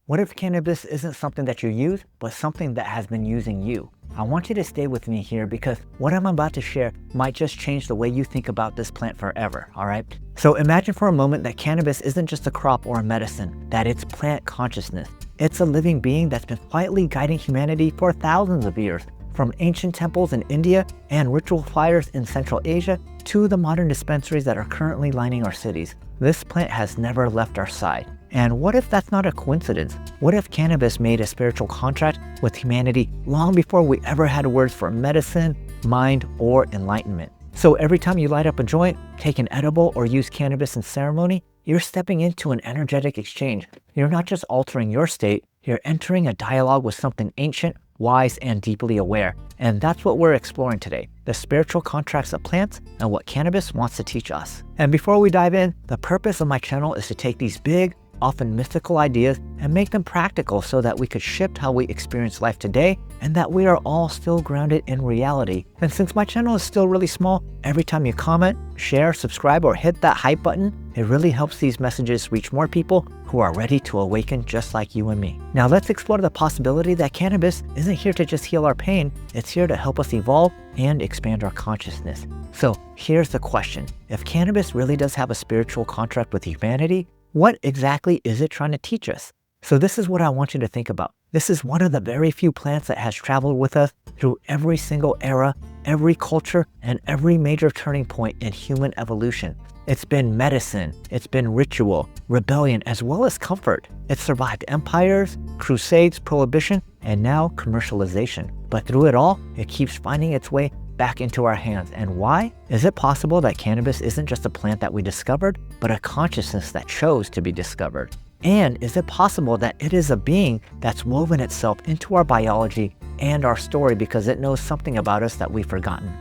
What if cannabis isn't something that you use, but something that has been using you? I want you to stay with me here because what I'm about to share might just change the way you think about this plant forever, all right? So imagine for a moment that cannabis isn't just a crop or a medicine, that it's plant consciousness. It's a living being that's been quietly guiding humanity for thousands of years, from ancient temples in India and ritual fires in Central Asia to the modern dispensaries that are currently lining our cities. This plant has never left our side. And what if that's not a coincidence? What if cannabis made a spiritual contract with humanity long before we ever had words for medicine, mind, or enlightenment? So every time you light up a joint, take an edible, or use cannabis in ceremony, you're stepping into an energetic exchange. You're not just altering your state, you're entering a dialogue with something ancient, wise, and deeply aware. And that's what we're exploring today, the spiritual contracts of plants and what cannabis wants to teach us. And before we dive in, the purpose of my channel is to take these big, often mythical ideas and make them practical so that we could shift how we experience life today and that we are all still grounded in reality. And since my channel is still really small, every time you comment, share, subscribe, or hit that hype button, it really helps these messages reach more people who are ready to awaken just like you and me. Now let's explore the possibility that cannabis isn't here to just heal our pain, it's here to help us evolve and expand our consciousness. So here's the question. If cannabis really does have a spiritual contract with humanity, what exactly is it trying to teach us? So this is what I want you to think about. This is one of the very few plants that has traveled with us through every single era, every culture, and every major turning point in human evolution. It's been medicine, it's been ritual, rebellion, as well as comfort. It's survived empires, crusades, prohibition, and now commercialization. But through it all, it keeps finding its way back into our hands. And why? Is it possible that cannabis isn't just a plant that we discovered, but a consciousness that chose to be discovered? And is it possible that it is a being that's woven itself into our biology and our story because it knows something about us that we've forgotten?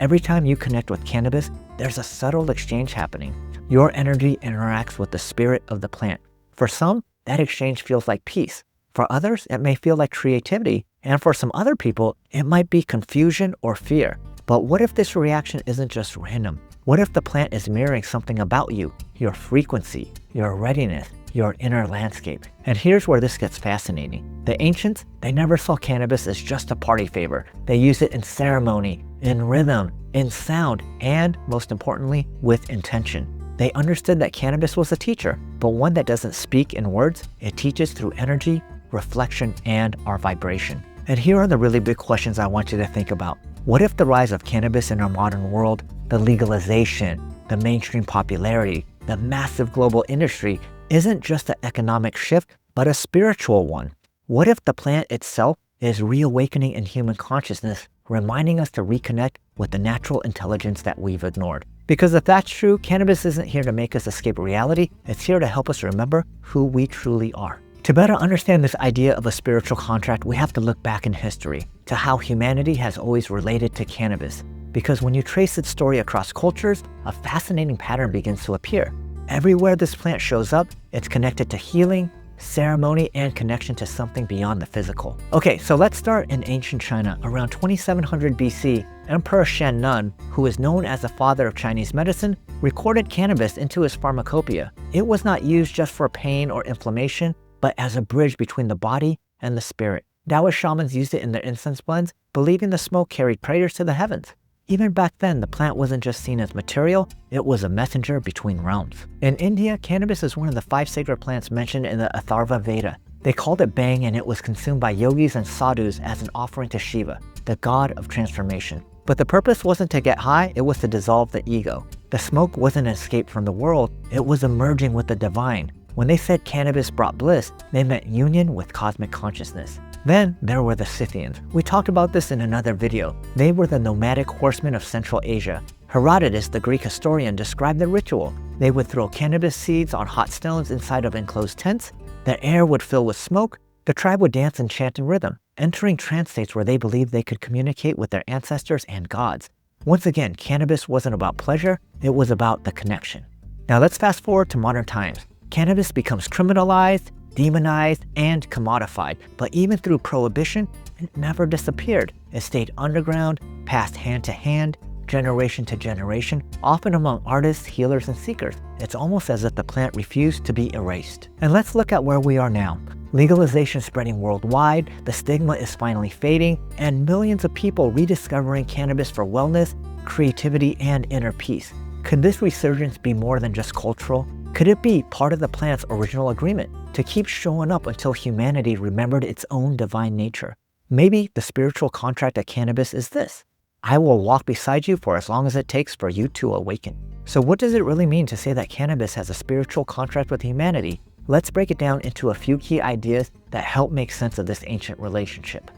Every time you connect with cannabis, there's a subtle exchange happening. Your energy interacts with the spirit of the plant. For some, that exchange feels like peace. For others, it may feel like creativity. And for some other people, it might be confusion or fear. But what if this reaction isn't just random? What if the plant is mirroring something about you, your frequency, your readiness, your inner landscape? And here's where this gets fascinating. The ancients, they never saw cannabis as just a party favor. They used it in ceremony, in rhythm, in sound, and most importantly, with intention. They understood that cannabis was a teacher, but one that doesn't speak in words, it teaches through energy, reflection, and our vibration. And here are the really big questions I want you to think about. What if the rise of cannabis in our modern world, the legalization, the mainstream popularity, the massive global industry isn't just an economic shift, but a spiritual one? What if the plant itself is reawakening in human consciousness, reminding us to reconnect with the natural intelligence that we've ignored? Because if that's true, cannabis isn't here to make us escape reality, it's here to help us remember who we truly are. To better understand this idea of a spiritual contract, we have to look back in history to how humanity has always related to cannabis. Because when you trace its story across cultures, a fascinating pattern begins to appear. Everywhere this plant shows up, it's connected to healing, ceremony, and connection to something beyond the physical. Okay, so let's start in ancient China. Around 2700 BC, Emperor Shen Nun, who is known as the father of Chinese medicine, recorded cannabis into his pharmacopoeia. It was not used just for pain or inflammation, but as a bridge between the body and the spirit. Taoist shamans used it in their incense blends, believing the smoke carried prayers to the heavens. Even back then, the plant wasn't just seen as material, it was a messenger between realms. In India, cannabis is one of the 5 sacred plants mentioned in the Atharva Veda. They called it bhang, and it was consumed by yogis and sadhus as an offering to Shiva, the god of transformation. But the purpose wasn't to get high, it was to dissolve the ego. The smoke wasn't an escape from the world, it was emerging with the divine. When they said cannabis brought bliss, they meant union with cosmic consciousness. Then there were the Scythians. We talked about this in another video. They were the nomadic horsemen of Central Asia. Herodotus, the Greek historian, described the ritual. They would throw cannabis seeds on hot stones inside of enclosed tents. The air would fill with smoke. The tribe would dance and chant in rhythm, entering trance states where they believed they could communicate with their ancestors and gods. Once again, cannabis wasn't about pleasure, it was about the connection. Now let's fast forward to modern times. Cannabis becomes criminalized, demonized, and commodified, but even through prohibition, it never disappeared. It stayed underground, passed hand to hand, generation to generation, often among artists, healers, and seekers. It's almost as if the plant refused to be erased. And let's look at where we are now. Legalization spreading worldwide, the stigma is finally fading, and millions of people rediscovering cannabis for wellness, creativity, and inner peace. Could this resurgence be more than just cultural? Could it be part of the plant's original agreement to keep showing up until humanity remembered its own divine nature? Maybe the spiritual contract of cannabis is this: I will walk beside you for as long as it takes for you to awaken. So what does it really mean to say that cannabis has a spiritual contract with humanity? Let's break it down into a few key ideas that help make sense of this ancient relationship.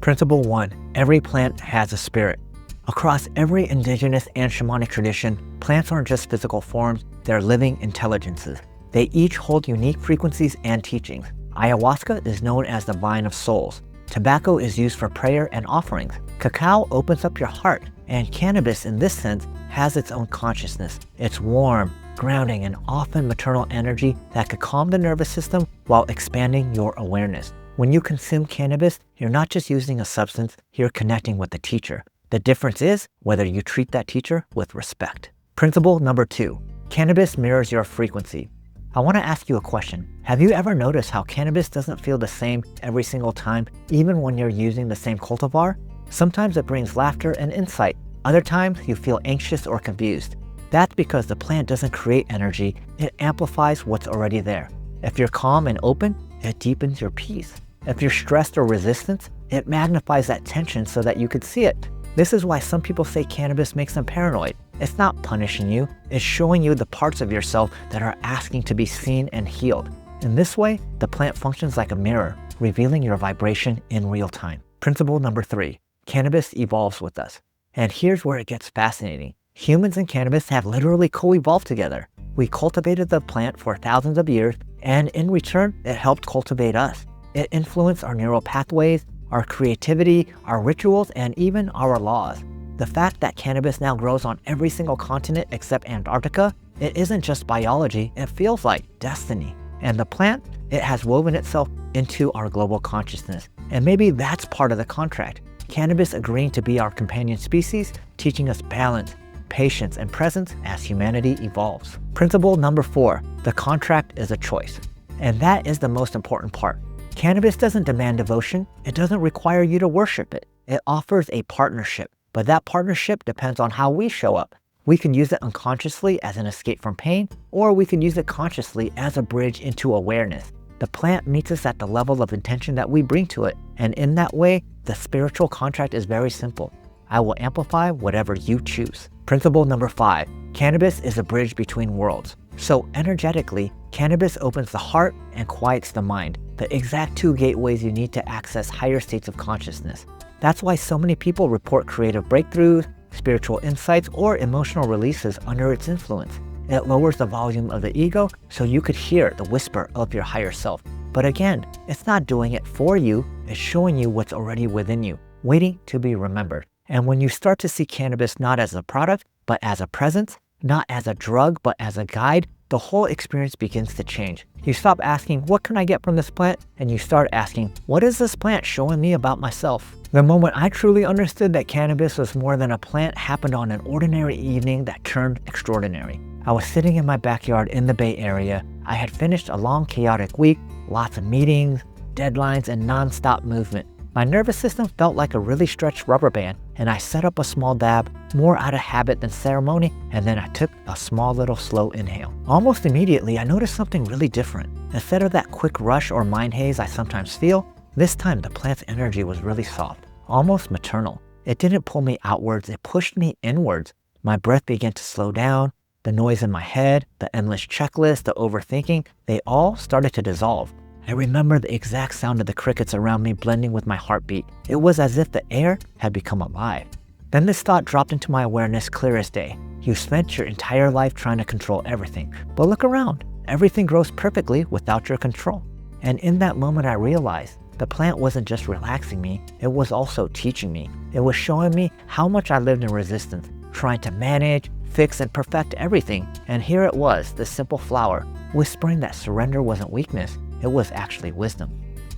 Principle 1. Every plant has a spirit. Across every indigenous and shamanic tradition, plants aren't just physical forms, they're living intelligences. They each hold unique frequencies and teachings. Ayahuasca is known as the vine of souls. Tobacco is used for prayer and offerings. Cacao opens up your heart, and cannabis in this sense has its own consciousness. It's warm, grounding, and often maternal energy that could calm the nervous system while expanding your awareness. When you consume cannabis, you're not just using a substance, you're connecting with the teacher. The difference is whether you treat that teacher with respect. Principle number 2, cannabis mirrors your frequency. I want to ask you a question. Have you ever noticed how cannabis doesn't feel the same every single time, even when you're using the same cultivar? Sometimes it brings laughter and insight. Other times you feel anxious or confused. That's because the plant doesn't create energy, it amplifies what's already there. If you're calm and open, it deepens your peace. If you're stressed or resistant, it magnifies that tension so that you could see it. This is why some people say cannabis makes them paranoid. It's not punishing you, it's showing you the parts of yourself that are asking to be seen and healed. In this way, the plant functions like a mirror, revealing your vibration in real time. Principle number 3, cannabis evolves with us. And here's where it gets fascinating. Humans and cannabis have literally co-evolved together. We cultivated the plant for thousands of years, and in return, it helped cultivate us. It influenced our neural pathways, our creativity, our rituals, and even our laws. The fact that cannabis now grows on every single continent except Antarctica, it isn't just biology, it feels like destiny. And the plant, it has woven itself into our global consciousness. And maybe that's part of the contract. Cannabis agreeing to be our companion species, teaching us balance, patience, and presence as humanity evolves. Principle number 4, the contract is a choice. And that is the most important part. Cannabis doesn't demand devotion. It doesn't require you to worship it. It offers a partnership, but that partnership depends on how we show up. We can use it unconsciously as an escape from pain, or we can use it consciously as a bridge into awareness. The plant meets us at the level of intention that we bring to it, and in that way, the spiritual contract is very simple. I will amplify whatever you choose. Principle number 5, cannabis is a bridge between worlds. So energetically, cannabis opens the heart and quiets the mind, the exact 2 gateways you need to access higher states of consciousness. That's why so many people report creative breakthroughs, spiritual insights, or emotional releases under its influence. It lowers the volume of the ego so you could hear the whisper of your higher self. But again, it's not doing it for you, it's showing you what's already within you, waiting to be remembered. And when you start to see cannabis not as a product, but as a presence, not as a drug, but as a guide, the whole experience begins to change. You stop asking, what can I get from this plant? And you start asking, what is this plant showing me about myself? The moment I truly understood that cannabis was more than a plant happened on an ordinary evening that turned extraordinary. I was sitting in my backyard in the Bay Area. I had finished a long, chaotic week, lots of meetings, deadlines, and non-stop movement. My nervous system felt like a really stretched rubber band, and I set up a small dab, more out of habit than ceremony, and then I took a small little slow inhale. Almost immediately, I noticed something really different. Instead of that quick rush or mind haze I sometimes feel, this time the plant's energy was really soft, almost maternal. It didn't pull me outwards, it pushed me inwards. My breath began to slow down, the noise in my head, the endless checklist, the overthinking, they all started to dissolve. I remember the exact sound of the crickets around me blending with my heartbeat. It was as if the air had become alive. Then this thought dropped into my awareness clear as day. You spent your entire life trying to control everything, but look around. Everything grows perfectly without your control. And in that moment I realized the plant wasn't just relaxing me, it was also teaching me. It was showing me how much I lived in resistance, trying to manage, fix, and perfect everything. And here it was, this simple flower, whispering that surrender wasn't weakness, it was actually wisdom.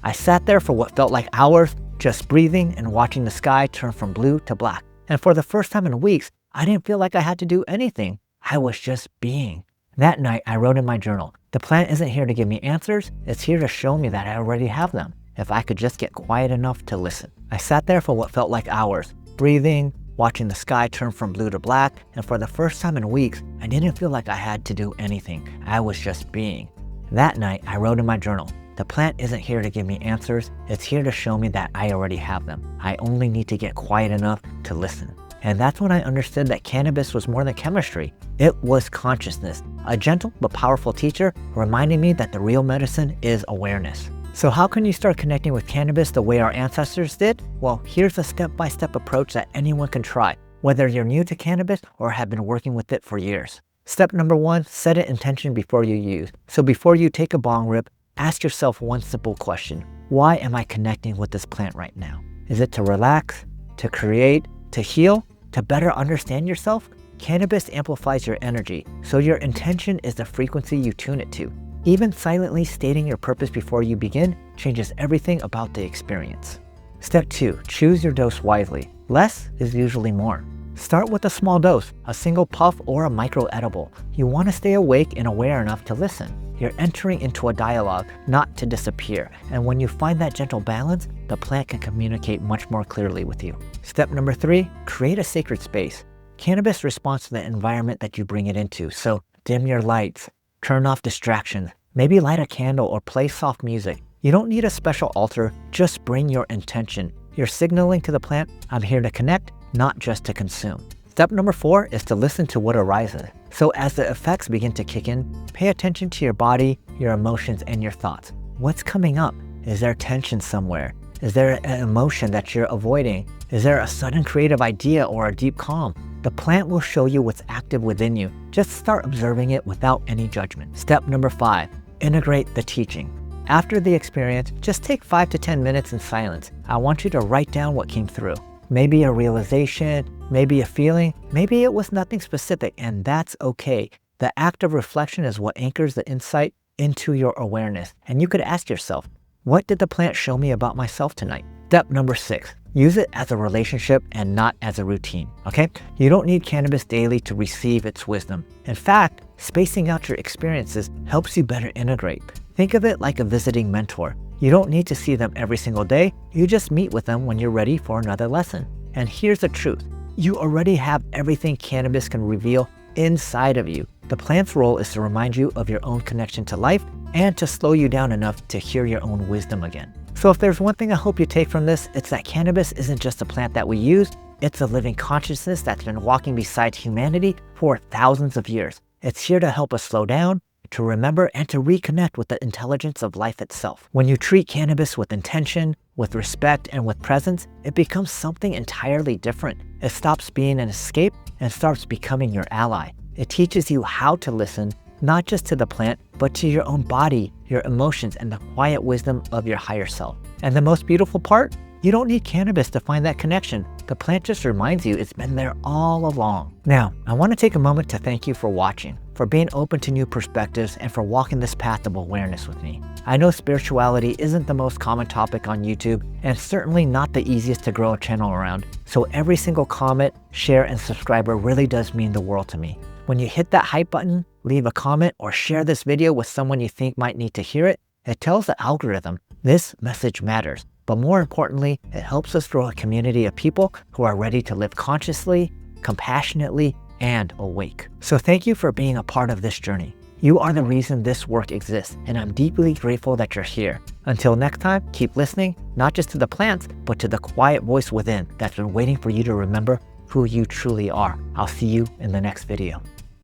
I sat there for what felt like hours, just breathing and watching the sky turn from blue to black. And for the first time in weeks, I didn't feel like I had to do anything. I was just being. That night, I wrote in my journal, The plant isn't here to give me answers, it's here to show me that I already have them, if I could just get quiet enough to listen. I sat there for what felt like hours, breathing, watching the sky turn from blue to black, and for the first time in weeks, I didn't feel like I had to do anything. I was just being. That night, I wrote in my journal, the plant isn't here to give me answers, it's here to show me that I already have them. I only need to get quiet enough to listen. And that's when I understood that cannabis was more than chemistry. It was consciousness, a gentle but powerful teacher reminding me that the real medicine is awareness. So how can you start connecting with cannabis the way our ancestors did? Well, here's a step-by-step approach that anyone can try, whether you're new to cannabis or have been working with it for years. Step number 1, set an intention before you use. So before you take a bong rip, ask yourself one simple question. Why am I connecting with this plant right now? Is it to relax, to create, to heal, to better understand yourself? Cannabis amplifies your energy, so your intention is the frequency you tune it to. Even silently stating your purpose before you begin changes everything about the experience. Step 2, choose your dose wisely. Less is usually more. Start with a small dose, a single puff or a micro edible. You want to stay awake and aware enough to listen. You're entering into a dialogue, not to disappear. And when you find that gentle balance, the plant can communicate much more clearly with you. Step number 3, create a sacred space. Cannabis responds to the environment that you bring it into, so dim your lights, turn off distractions, maybe light a candle or play soft music. You don't need a special altar, just bring your intention. You're signaling to the plant, I'm here to connect, not just to consume. Step number 4 is to listen to what arises. So as the effects begin to kick in, pay attention to your body, your emotions, and your thoughts. What's coming up? Is there tension somewhere? Is there an emotion that you're avoiding? Is there a sudden creative idea or a deep calm? The plant will show you what's active within you. Just start observing it without any judgment. Step number 5, integrate the teaching. After the experience, just take 5 to 10 minutes in silence. I want you to write down what came through. Maybe a realization, maybe a feeling, maybe it was nothing specific, and that's okay. The act of reflection is what anchors the insight into your awareness. And you could ask yourself, what did the plant show me about myself tonight? Step number 6, use it as a relationship and not as a routine, okay? You don't need cannabis daily to receive its wisdom. In fact, spacing out your experiences helps you better integrate. Think of it like a visiting mentor. You don't need to see them every single day, you just meet with them when you're ready for another lesson. And here's the truth, you already have everything cannabis can reveal inside of you. The plant's role is to remind you of your own connection to life and to slow you down enough to hear your own wisdom again. So if there's one thing I hope you take from this, it's that cannabis isn't just a plant that we use, it's a living consciousness that's been walking beside humanity for thousands of years. It's here to help us slow down, to remember, and to reconnect with the intelligence of life itself. When you treat cannabis with intention, with respect, and with presence, it becomes something entirely different. It stops being an escape and starts becoming your ally. It teaches you how to listen, not just to the plant, but to your own body, your emotions, and the quiet wisdom of your higher self. And the most beautiful part? You don't need cannabis to find that connection. The plant just reminds you it's been there all along. Now, I want to take a moment to thank you for watching, for being open to new perspectives, and for walking this path of awareness with me. I know spirituality isn't the most common topic on YouTube, and certainly not the easiest to grow a channel around. So every single comment, share, and subscriber really does mean the world to me. When you hit that hype button, leave a comment, or share this video with someone you think might need to hear it, it tells the algorithm this message matters. But more importantly, it helps us grow a community of people who are ready to live consciously, compassionately, and awake. So thank you for being a part of this journey. You are the reason this work exists, and I'm deeply grateful that you're here. Until next time, keep listening, not just to the plants, but to the quiet voice within that's been waiting for you to remember who you truly are. I'll see you in the next video.